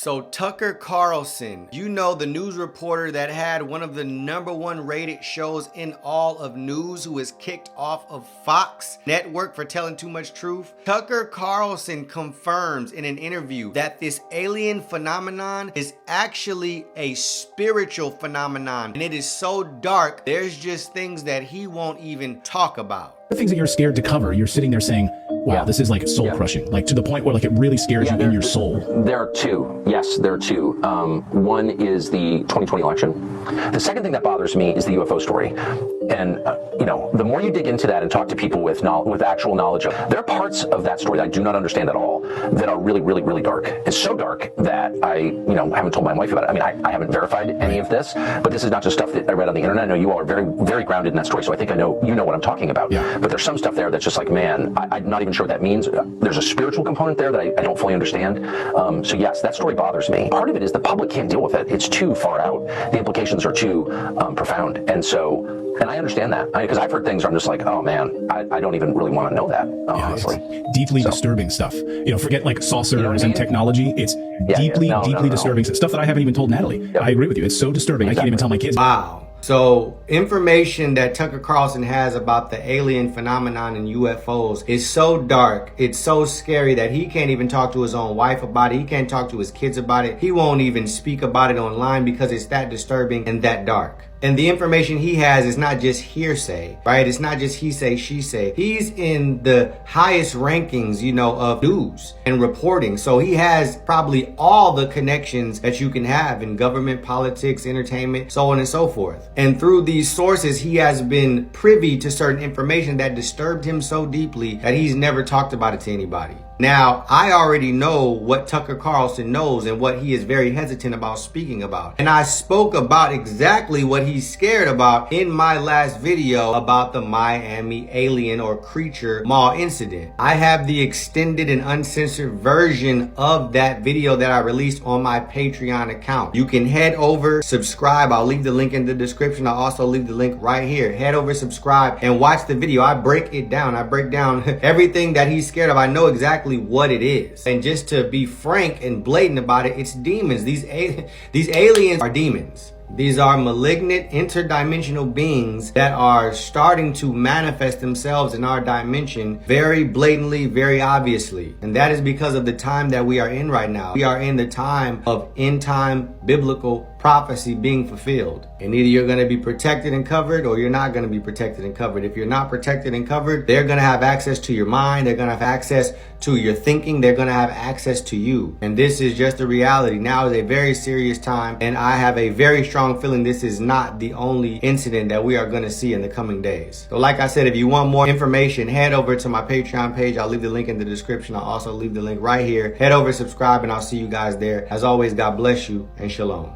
So Tucker Carlson, you know, the news reporter that had one of the #1 rated shows in all of news, who is kicked off of Fox Network for telling too much truth. Tucker Carlson confirms in an interview that this alien phenomenon is actually a spiritual phenomenon, and it is so dark, there's just things that he won't even talk about. The things that you're scared to cover, you're sitting there saying, wow, this is like soul crushing, like to the point where like it really scares you in your soul. There are two. Yes, there are two. One is the 2020 election. The second thing that bothers me is the UFO story. And, you know, the more you dig into that and talk to people with actual knowledge of, there are parts of that story that I do not understand at all that are really, really, really dark. It's so dark that I, haven't told my wife about it. I mean, I haven't verified any of this, but this is not just stuff that I read on the internet. I know you all are very, very grounded in that story, so I think you know what I'm talking about. Yeah. But there's some stuff there that's just like, man, I'm not even sure what that means. There's a spiritual component there that I don't fully understand. So yes, that story bothers me. Part of it is the public can't deal with it. It's too far out. The implications are too profound. And I understand that, because I've heard things where I'm just like, oh man, I don't even really want to know that, honestly. It's deeply disturbing stuff. Forget like saucers and technology. It's deeply disturbing stuff that I haven't even told Natalie. I agree with you. It's so disturbing. Exactly. I can't even tell my kids. Wow. So information that Tucker Carlson has about the alien phenomenon and UFOs is so dark, it's so scary that he can't even talk to his own wife about it. He can't talk to his kids about it. He won't even speak about it online because it's that disturbing and that dark. And the information he has is not just hearsay, right? It's not just he say, she say. He's in the highest rankings, of news and reporting. So he has probably all the connections that you can have in government, politics, entertainment, so on and so forth. And through these sources, he has been privy to certain information that disturbed him so deeply that he's never talked about it to anybody. Now, I already know what Tucker Carlson knows and what he is very hesitant about speaking about. And I spoke about exactly what he's scared about in my last video about the Miami alien or creature mall incident. I have the extended and uncensored version of that video that I released on my Patreon account. You can head over, subscribe. I'll leave the link in the description. I'll also leave the link right here. Head over, subscribe, and watch the video. I break it down. I break down everything that he's scared of. I know exactly what it is. And just to be frank and blatant about it, it's demons. These aliens are demons. These are malignant interdimensional beings that are starting to manifest themselves in our dimension very blatantly, very obviously. And that is because of the time that we are in right now. We are in the time of end time biblical prophecy being fulfilled. And either you're going to be protected and covered, or you're not going to be protected and covered. If you're not protected and covered, they're going to have access to your mind. They're going to have access to your thinking. They're going to have access to you. And this is just the reality. Now is a very serious time. And I have a very strong feeling this is not the only incident that we are going to see in the coming days. So like I said, if you want more information, head over to my Patreon page. I'll leave the link in the description. I'll also leave the link right here. Head over, subscribe, and I'll see you guys there. As always, God bless you and shalom.